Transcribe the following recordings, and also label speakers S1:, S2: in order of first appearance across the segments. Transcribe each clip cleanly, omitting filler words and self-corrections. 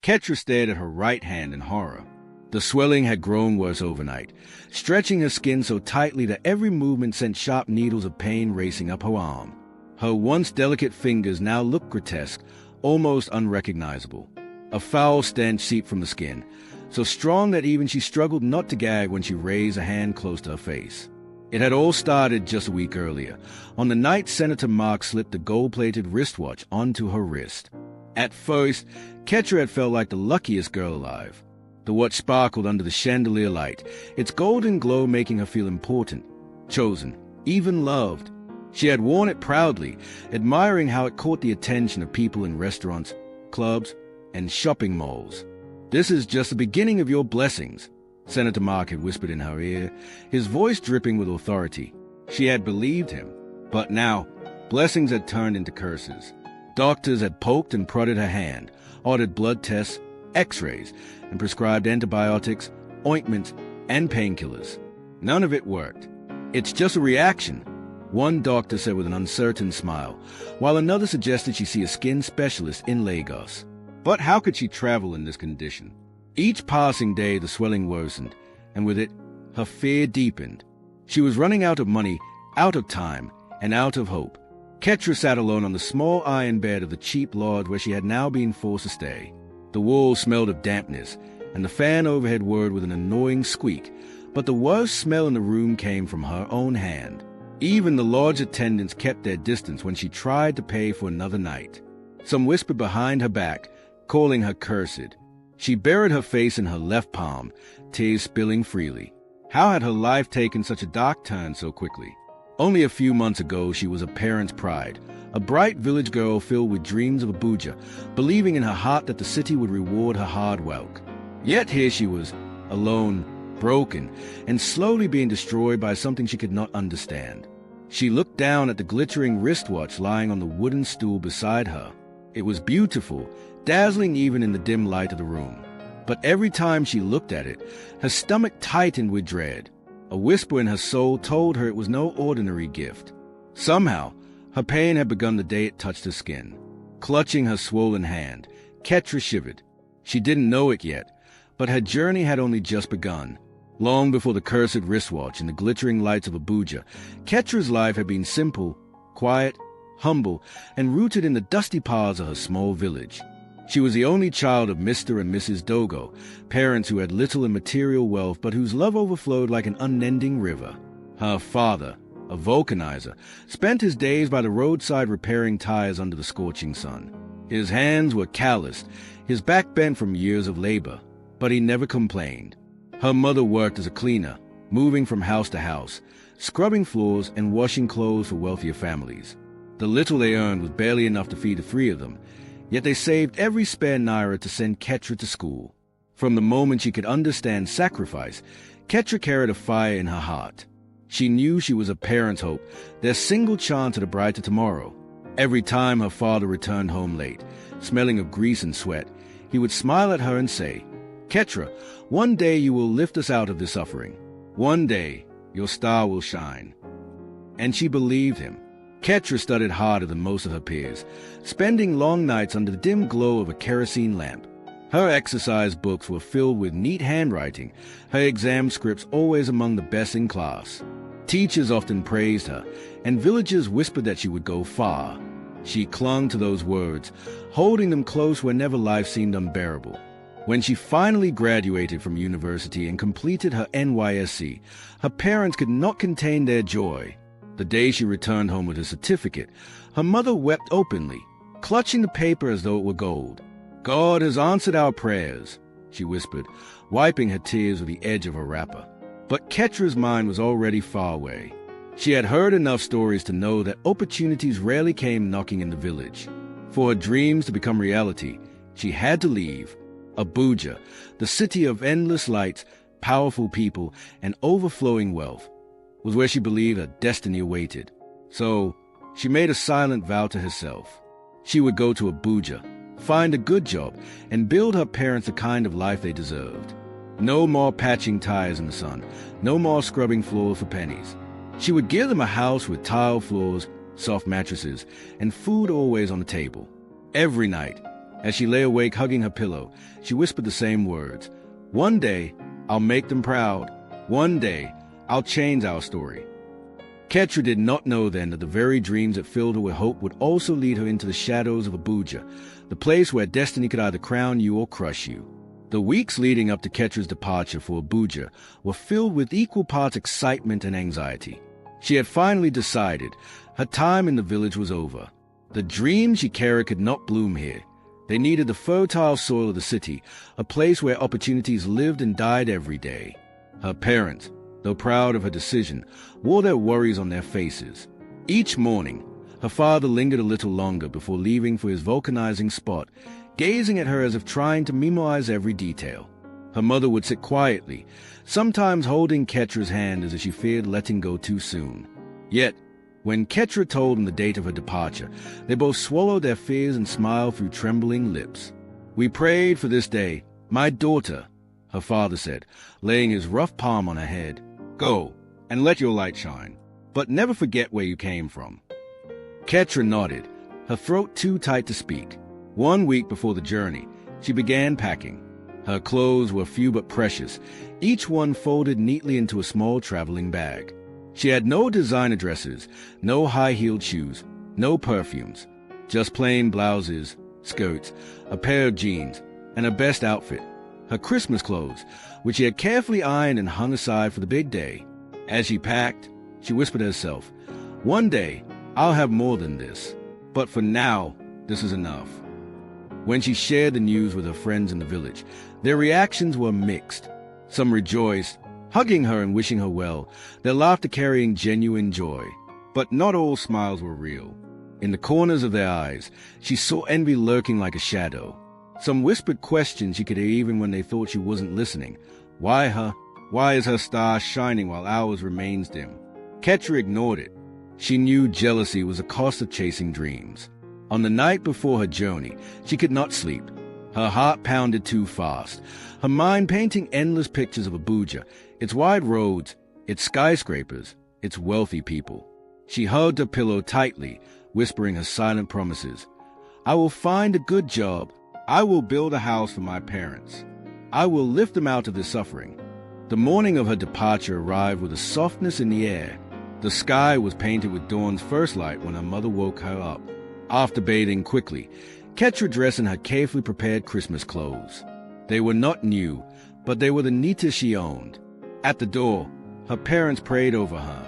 S1: Ketra stared at her right hand in horror. The swelling had grown worse overnight, stretching her skin so tightly that every movement sent sharp needles of pain racing up her arm. Her once delicate fingers now looked grotesque, almost unrecognizable. A foul stench seeped from the skin, so strong that even she struggled not to gag when she raised a hand close to her face. It had all started just a week earlier, on the night Senator Mark slipped a gold-plated wristwatch onto her wrist. At first, Ketra had felt like the luckiest girl alive. The watch sparkled under the chandelier light, its golden glow making her feel important, chosen, even loved. She had worn it proudly, admiring how it caught the attention of people in restaurants, clubs, and shopping malls. "This is just the beginning of your blessings," Senator Mark had whispered in her ear, his voice dripping with authority. She had believed him, but now blessings had turned into curses. Doctors had poked and prodded her hand, ordered blood tests, x-rays, and prescribed antibiotics, ointments, and painkillers. None of it worked. "It's just a reaction," one doctor said with an uncertain smile, while another suggested she see a skin specialist in Lagos. But how could she travel in this condition? Each passing day the swelling worsened, and with it, her fear deepened. She was running out of money, out of time, and out of hope. Ketra sat alone on the small iron bed of the cheap lodge where she had now been forced to stay. The walls smelled of dampness, and the fan overhead whirred with an annoying squeak, but the worst smell in the room came from her own hand. Even the lodge attendants kept their distance when she tried to pay for another night. Some whispered behind her back, calling her cursed. She buried her face in her left palm, tears spilling freely. How had her life taken such a dark turn so quickly? Only a few months ago she was a parent's pride, a bright village girl filled with dreams of Abuja, believing in her heart that the city would reward her hard work. Yet here she was, alone, broken, and slowly being destroyed by something she could not understand. She looked down at the glittering wristwatch lying on the wooden stool beside her. It was beautiful, dazzling even in the dim light of the room. But every time she looked at it, her stomach tightened with dread. A whisper in her soul told her it was no ordinary gift. Somehow, her pain had begun the day it touched her skin. Clutching her swollen hand, Ketra shivered. She didn't know it yet, but her journey had only just begun. Long before the cursed wristwatch and the glittering lights of Abuja, Ketra's life had been simple, quiet, humble, and rooted in the dusty paths of her small village. She was the only child of Mr. and Mrs. Dogo, parents who had little in material wealth but whose love overflowed like an unending river. Her father, a vulcanizer, spent his days by the roadside repairing tires under the scorching sun. His hands were calloused, his back bent from years of labor, but he never complained. Her mother worked as a cleaner, moving from house to house, scrubbing floors and washing clothes for wealthier families. The little they earned was barely enough to feed the three of them, yet they saved every spare naira to send Ketra to school. From the moment she could understand sacrifice, Ketra carried a fire in her heart. She knew she was a parent's hope, their single chance at a brighter tomorrow. Every time her father returned home late, smelling of grease and sweat, he would smile at her and say, "Ketra, one day you will lift us out of this suffering. One day your star will shine." And she believed him. Ketra studied harder than most of her peers, spending long nights under the dim glow of a kerosene lamp. Her exercise books were filled with neat handwriting, her exam scripts always among the best in class. Teachers often praised her, and villagers whispered that she would go far. She clung to those words, holding them close whenever life seemed unbearable. When she finally graduated from university and completed her NYSC, her parents could not contain their joy. The day she returned home with her certificate, her mother wept openly, clutching the paper as though it were gold. "God has answered our prayers," she whispered, wiping her tears with the edge of her wrapper. But Ketra's mind was already far away. She had heard enough stories to know that opportunities rarely came knocking in the village. For her dreams to become reality, she had to leave. Abuja, the city of endless lights, powerful people, and overflowing wealth, was where she believed her destiny awaited. So, she made a silent vow to herself. She would go to Abuja, find a good job, and build her parents the kind of life they deserved. No more patching tires in the sun, no more scrubbing floors for pennies. She would give them a house with tile floors, soft mattresses, and food always on the table. Every night, As she lay awake hugging her pillow, she whispered the same words. "One day, I'll make them proud. One day, I'll change our story." Ketra did not know then that the very dreams that filled her with hope would also lead her into the shadows of Abuja, the place where destiny could either crown you or crush you. The weeks leading up to Ketra's departure for Abuja were filled with equal parts excitement and anxiety. She had finally decided her time in the village was over. The dreams she carried could not bloom here. They needed the fertile soil of the city, a place where opportunities lived and died every day. Her parents, though proud of her decision, wore their worries on their faces. Each morning, her father lingered a little longer before leaving for his vulcanizing spot, gazing at her as if trying to memorize every detail. Her mother would sit quietly, sometimes holding Ketra's hand as if she feared letting go too soon. Yet, when Ketra told them the date of her departure, they both swallowed their fears and smiled through trembling lips. "We prayed for this day, my daughter," her father said, laying his rough palm on her head. "Go, and let your light shine, but never forget where you came from." Ketra nodded, her throat too tight to speak. 1 week before the journey, she began packing. Her clothes were few but precious, each one folded neatly into a small traveling bag. She had no designer dresses, no high-heeled shoes, no perfumes, just plain blouses, skirts, a pair of jeans, and her best outfit, her Christmas clothes, which she had carefully ironed and hung aside for the big day. As she packed, she whispered to herself, "One day, I'll have more than this, but for now, this is enough." When she shared the news with her friends in the village, their reactions were mixed. Some rejoiced, hugging her and wishing her well, their laughter carrying genuine joy. But not all smiles were real. In the corners of their eyes, she saw envy lurking like a shadow. Some whispered questions she could hear even when they thought she wasn't listening. Why her? Why is her star shining while ours remains dim? Ketra ignored it. She knew jealousy was the cost of chasing dreams. On the night before her journey, she could not sleep. Her heart pounded too fast, her mind painting endless pictures of Abuja, its wide roads, its skyscrapers, its wealthy people. She hugged her pillow tightly, whispering her silent promises. "I will find a good job. I will build a house for my parents. I will lift them out of their suffering." The morning of her departure arrived with a softness in the air. The sky was painted with dawn's first light when her mother woke her up. After bathing quickly, Ketra dressed in her carefully prepared Christmas clothes. They were not new, but they were the neatest she owned. At the door, her parents prayed over her.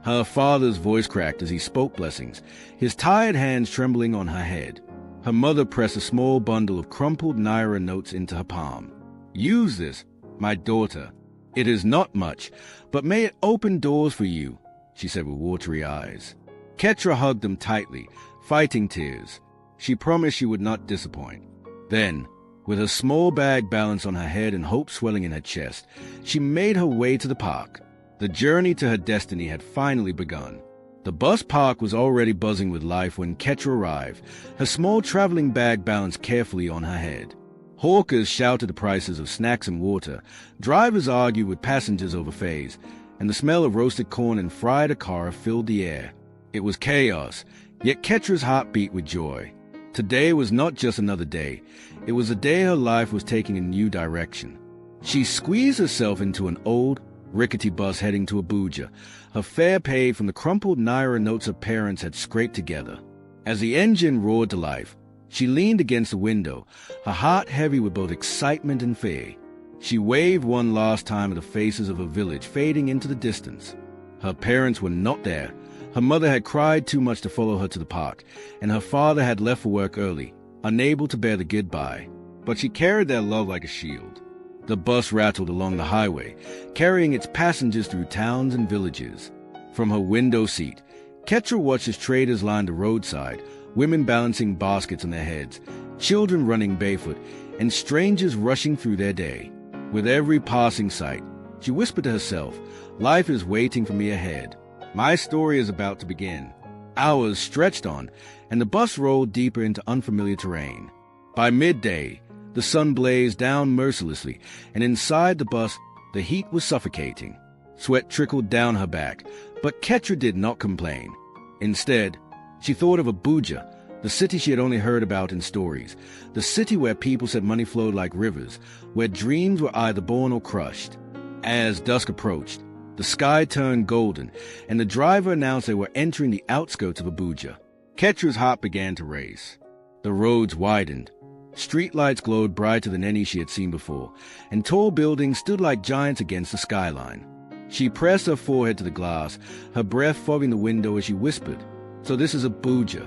S1: Her father's voice cracked as he spoke blessings, his tired hands trembling on her head. Her mother pressed a small bundle of crumpled naira notes into her palm. "Use this, my daughter. It is not much, but may it open doors for you," she said with watery eyes. Ketra hugged them tightly, fighting tears. She promised she would not disappoint. Then, with her small bag balanced on her head and hope swelling in her chest, she made her way to the park. The journey to her destiny had finally begun. The bus park was already buzzing with life when Ketra arrived, her small traveling bag balanced carefully on her head. Hawkers shouted the prices of snacks and water, drivers argued with passengers over fares, and the smell of roasted corn and fried akara filled the air. It was chaos, yet Ketra's heart beat with joy. Today was not just another day. It was a day her life was taking a new direction. She squeezed herself into an old, rickety bus heading to Abuja, her fare paid from the crumpled naira notes her parents had scraped together. As the engine roared to life, she leaned against the window, her heart heavy with both excitement and fear. She waved one last time at the faces of her village fading into the distance. Her parents were not there. Her mother had cried too much to follow her to the park, and her father had left for work early, unable to bear the goodbye. But she carried their love like a shield. The bus rattled along the highway, carrying its passengers through towns and villages. From her window seat, Ketra watched as traders lined the roadside, women balancing baskets on their heads, children running barefoot, and strangers rushing through their day. With every passing sight, she whispered to herself, "Life is waiting for me ahead. My story is about to begin." Hours stretched on, and the bus rolled deeper into unfamiliar terrain. By midday, the sun blazed down mercilessly, and inside the bus, the heat was suffocating. Sweat trickled down her back, but Ketra did not complain. Instead, she thought of Abuja, The city she had only heard about in stories. The city where people said money flowed like rivers, where dreams were either born or crushed. As dusk approached, the sky turned golden, and the driver announced they were entering the outskirts of Abuja. Ketra's heart began to race. The roads widened. Streetlights glowed brighter than any she had seen before, and tall buildings stood like giants against the skyline. She pressed her forehead to the glass, her breath fogging the window as she whispered, "So this is Abuja."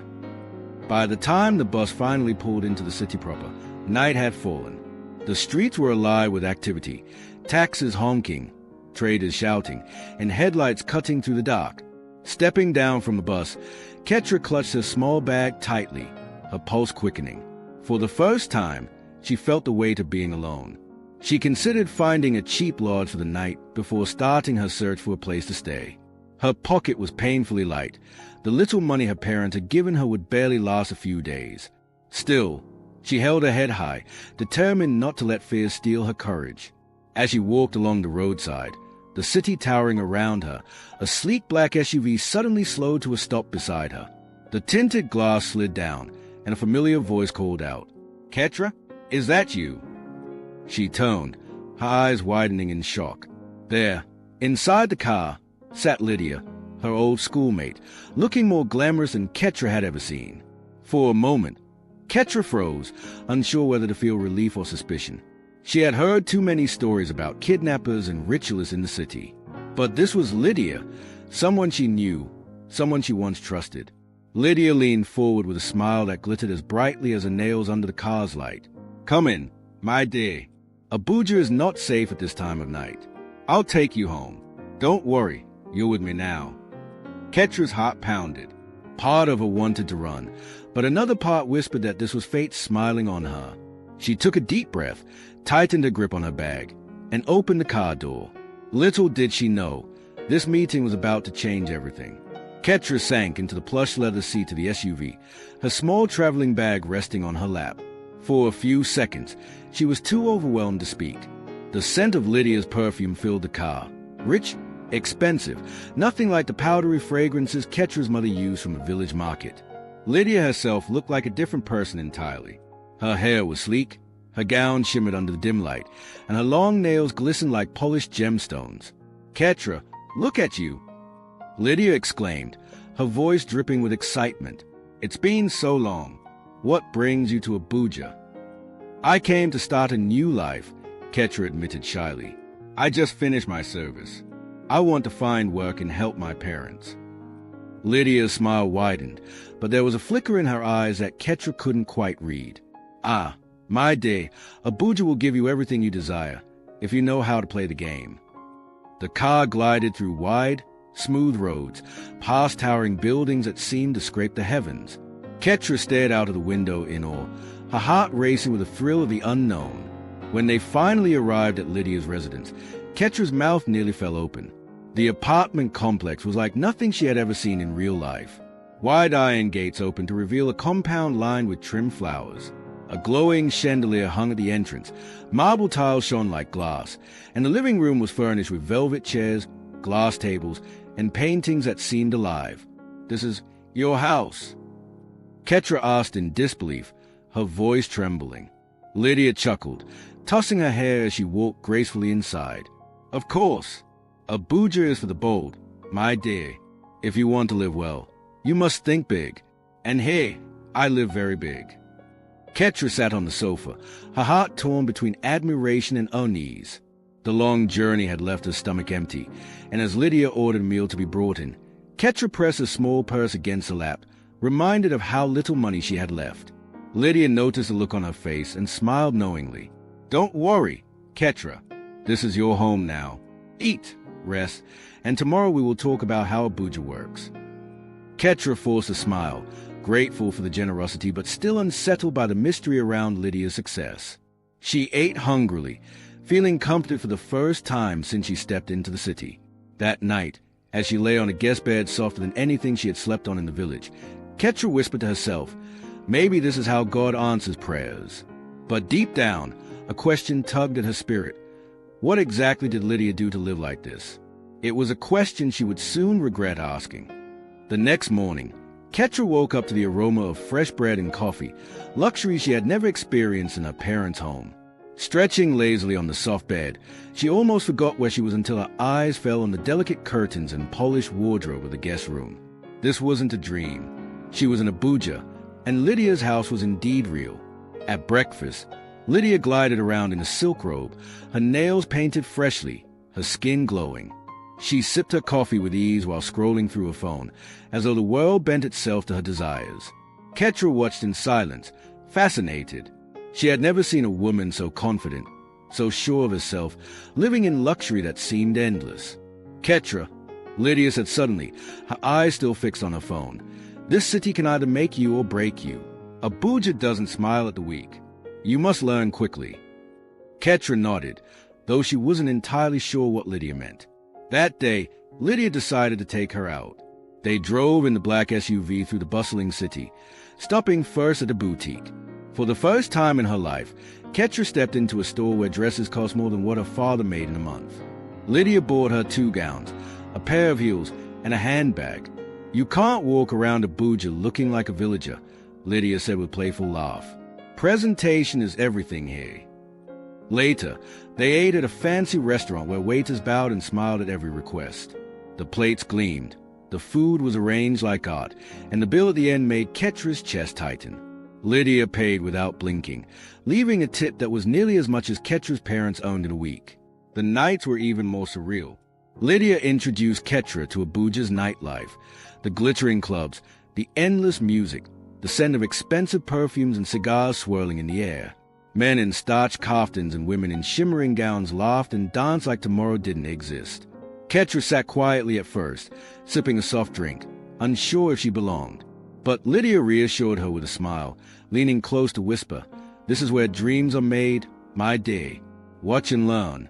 S1: By the time the bus finally pulled into the city proper, night had fallen. The streets were alive with activity, taxis honking, traders shouting, and headlights cutting through the dark. Stepping down from the bus, Ketra clutched her small bag tightly, her pulse quickening. For the first time, she felt the weight of being alone. She considered finding a cheap lodge for the night before starting her search for a place to stay. Her pocket was painfully light. The little money her parents had given her would barely last a few days. Still, she held her head high, determined not to let fear steal her courage. As she walked along the roadside, the city towering around her, a sleek black SUV suddenly slowed to a stop beside her. The tinted glass slid down, and a familiar voice called out, "Ketra, is that you?" She turned, her eyes widening in shock. There, inside the car, sat Lydia, her old schoolmate, looking more glamorous than Ketra had ever seen. For a moment, Ketra froze, unsure whether to feel relief or suspicion. She had heard too many stories about kidnappers and ritualists in the city. But this was Lydia, someone she knew, someone she once trusted. Lydia leaned forward with a smile that glittered as brightly as the nails under the car's light. "Come in, my dear. Abuja is not safe at this time of night. I'll take you home. Don't worry, you're with me now." Ketra's heart pounded. Part of her wanted to run, but another part whispered that this was fate smiling on her. She took a deep breath, tightened her grip on her bag, and opened the car door. Little did she know, this meeting was about to change everything. Ketra sank into the plush leather seat of the SUV, her small traveling bag resting on her lap. For a few seconds, she was too overwhelmed to speak. The scent of Lydia's perfume filled the car. Rich, expensive, nothing like the powdery fragrances Ketra's mother used from a village market. Lydia herself looked like a different person entirely. Her hair was sleek, her gown shimmered under the dim light, and her long nails glistened like polished gemstones. "Ketra, look at you!" Lydia exclaimed, her voice dripping with excitement. "It's been so long. What brings you to Abuja?" "I came to start a new life," Ketra admitted shyly. "I just finished my service. I want to find work and help my parents." Lydia's smile widened, but there was a flicker in her eyes that Ketra couldn't quite read. "Ah, my dear, Abuja will give you everything you desire, if you know how to play the game." The car glided through wide, smooth roads, past towering buildings that seemed to scrape the heavens. Ketra stared out of the window in awe, her heart racing with the thrill of the unknown. When they finally arrived at Lydia's residence, Ketra's mouth nearly fell open. The apartment complex was like nothing she had ever seen in real life. Wide iron gates opened to reveal a compound lined with trimmed flowers. A glowing chandelier hung at the entrance, marble tiles shone like glass, and the living room was furnished with velvet chairs, glass tables, and paintings that seemed alive. "This is your house?" Ketra asked in disbelief, her voice trembling. Lydia chuckled, tossing her hair as she walked gracefully inside. "Of course. Abuja is for the bold, my dear. If you want to live well, you must think big. And hey, I live very big." Ketra sat on the sofa, her heart torn between admiration and unease. The long journey had left her stomach empty, and as Lydia ordered a meal to be brought in, Ketra pressed a small purse against her lap, reminded of how little money she had left. Lydia noticed the look on her face and smiled knowingly. "Don't worry, Ketra. This is your home now. Eat, rest, and tomorrow we will talk about how Abuja works." Ketra forced a smile, grateful for the generosity but still unsettled by the mystery around Lydia's success. She ate hungrily, feeling comforted for the first time since she stepped into the city. That night, as she lay on a guest bed softer than anything she had slept on in the village, Ketra whispered to herself, maybe this is how God answers prayers. But deep down, a question tugged at her spirit. What exactly did Lydia do to live like this? It was a question she would soon regret asking. The next morning, Ketra woke up to the aroma of fresh bread and coffee, luxury she had never experienced in her parents' home. Stretching lazily on the soft bed, she almost forgot where she was until her eyes fell on the delicate curtains and polished wardrobe of the guest room. This wasn't a dream. She was in Abuja, and Lydia's house was indeed real. At breakfast, Lydia glided around in a silk robe, her nails painted freshly, her skin glowing. She sipped her coffee with ease while scrolling through her phone, as though the world bent itself to her desires. Ketra watched in silence, fascinated. She had never seen a woman so confident, so sure of herself, living in luxury that seemed endless. "Ketra," Lydia said suddenly, her eyes still fixed on her phone, "this city can either make you or break you. Abuja doesn't smile at the weak. You must learn quickly." Ketra nodded, though she wasn't entirely sure what Lydia meant. That day, Lydia decided to take her out. They drove in the black SUV through the bustling city, stopping first at a boutique. For the first time in her life, Ketra stepped into a store where dresses cost more than what her father made in a month. Lydia bought her 2 gowns, a pair of heels, and a handbag. "You can't walk around Abuja looking like a villager," Lydia said with playful laugh. "Presentation is everything here." Later, they ate at a fancy restaurant where waiters bowed and smiled at every request. The plates gleamed, the food was arranged like art, and the bill at the end made Ketra's chest tighten. Lydia paid without blinking, leaving a tip that was nearly as much as Ketra's parents owned in a week. The nights were even more surreal. Lydia introduced Ketra to Abuja's nightlife, the glittering clubs, the endless music, the scent of expensive perfumes and cigars swirling in the air. Men in starched kaftans and women in shimmering gowns laughed and danced like tomorrow didn't exist. Ketra sat quietly at first, sipping a soft drink, unsure if she belonged. But Lydia reassured her with a smile, leaning close to whisper, "This is where dreams are made, my dear. Watch and learn."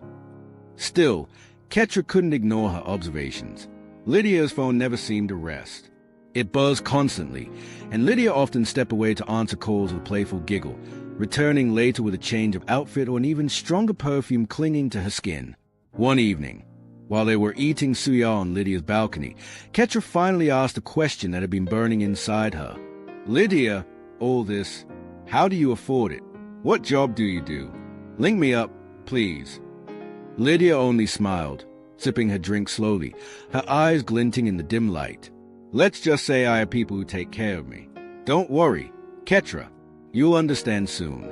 S1: Still, Ketra couldn't ignore her observations. Lydia's phone never seemed to rest. It buzzed constantly, and Lydia often stepped away to answer calls with a playful giggle, returning later with a change of outfit or an even stronger perfume clinging to her skin. One evening, while they were eating suya on Lydia's balcony, Ketra finally asked a question that had been burning inside her. "Lydia, all this, how do you afford it? What job do you do? Link me up, please." Lydia only smiled, sipping her drink slowly, her eyes glinting in the dim light. "Let's just say I have people who take care of me. Don't worry, Ketra, you'll understand soon."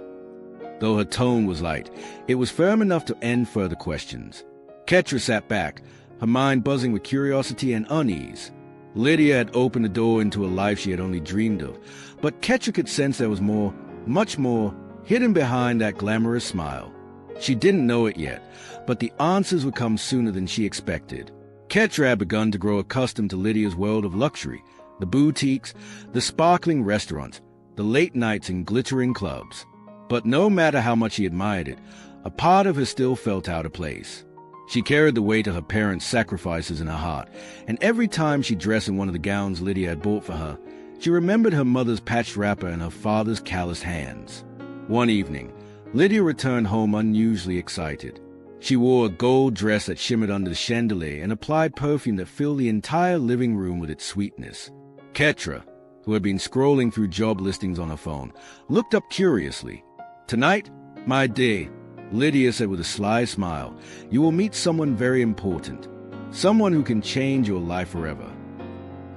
S1: Though her tone was light, it was firm enough to end further questions. Ketra sat back, her mind buzzing with curiosity and unease. Lydia had opened the door into a life she had only dreamed of, but Ketra could sense there was more, much more, hidden behind that glamorous smile. She didn't know it yet, but the answers would come sooner than she expected. Ketra had begun to grow accustomed to Lydia's world of luxury, the boutiques, the sparkling restaurants, the late nights in glittering clubs. But no matter how much she admired it, a part of her still felt out of place. She carried the weight of her parents' sacrifices in her heart, and every time she dressed in one of the gowns Lydia had bought for her, she remembered her mother's patched wrapper and her father's calloused hands. One evening, Lydia returned home unusually excited. She wore a gold dress that shimmered under the chandelier and applied perfume that filled the entire living room with its sweetness. Ketra, who had been scrolling through job listings on her phone, looked up curiously. "Tonight, my dear," Lydia said with a sly smile, "you will meet someone very important. Someone who can change your life forever."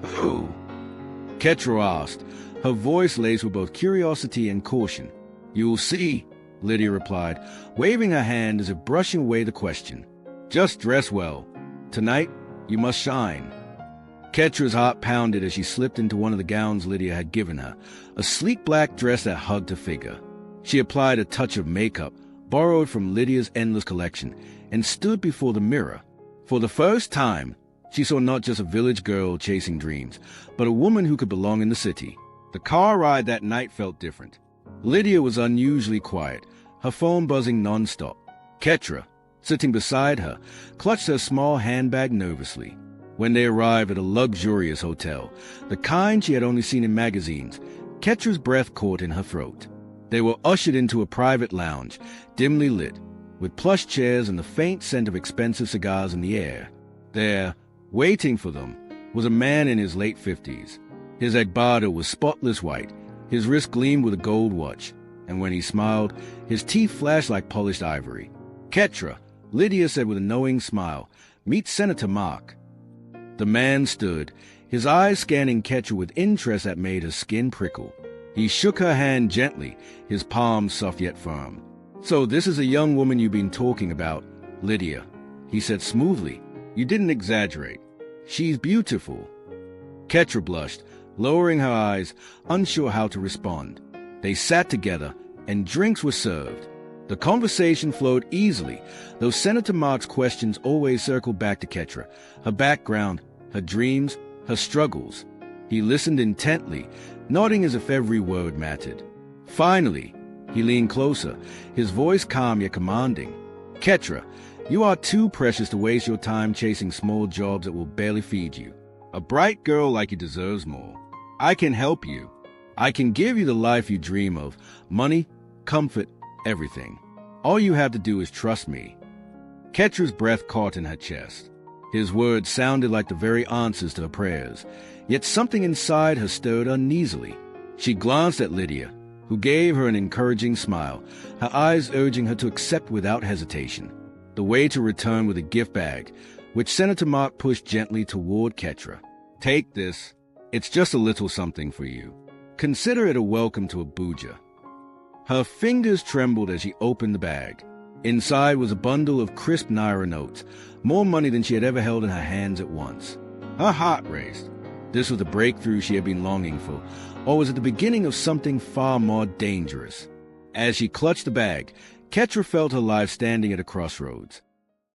S1: "Who?" Ketra asked, her voice laced with both curiosity and caution. "You'll see," Lydia replied, waving her hand as if brushing away the question. "Just dress well. Tonight, you must shine." Ketra's heart pounded as she slipped into one of the gowns Lydia had given her, a sleek black dress that hugged her figure. She applied a touch of makeup, borrowed from Lydia's endless collection, and stood before the mirror. For the first time, she saw not just a village girl chasing dreams, but a woman who could belong in the city. The car ride that night felt different. Lydia was unusually quiet, her phone buzzing non-stop. Ketra, sitting beside her, clutched her small handbag nervously. When they arrived at a luxurious hotel, the kind she had only seen in magazines, Ketra's breath caught in her throat. They were ushered into a private lounge, dimly lit, with plush chairs and the faint scent of expensive cigars in the air. There, waiting for them, was a man in his late 50s. His agbada was spotless white, his wrist gleamed with a gold watch, and when he smiled, his teeth flashed like polished ivory. "Ketra," Lydia said with a knowing smile, "meet Senator Mark." The man stood, his eyes scanning Ketra with interest that made her skin prickle. He shook her hand gently, his palm soft yet firm. "So this is a young woman you've been talking about, Lydia," he said smoothly. "You didn't exaggerate. She's beautiful." Ketra blushed, lowering her eyes, unsure how to respond. They sat together, and drinks were served. The conversation flowed easily, though Senator Mark's questions always circled back to Ketra, her background, her dreams, her struggles. He listened intently, nodding as if every word mattered. Finally, he leaned closer, his voice calm yet commanding. "Ketra, you are too precious to waste your time chasing small jobs that will barely feed you. A bright girl like you deserves more. I can help you. I can give you the life you dream of, money, comfort, everything. All you have to do is trust me." Ketra's breath caught in her chest. His words sounded like the very answers to her prayers, yet something inside her stirred uneasily. She glanced at Lydia, who gave her an encouraging smile, her eyes urging her to accept without hesitation. The way to return with a gift bag, which Senator Mark pushed gently toward Ketra. "Take this. It's just a little something for you. Consider it a welcome to Abuja." Her fingers trembled as she opened the bag. Inside was a bundle of crisp Naira notes, more money than she had ever held in her hands at once. Her heart raced. This was the breakthrough she had been longing for, or was it the beginning of something far more dangerous? As she clutched the bag, Ketra felt her life standing at a crossroads.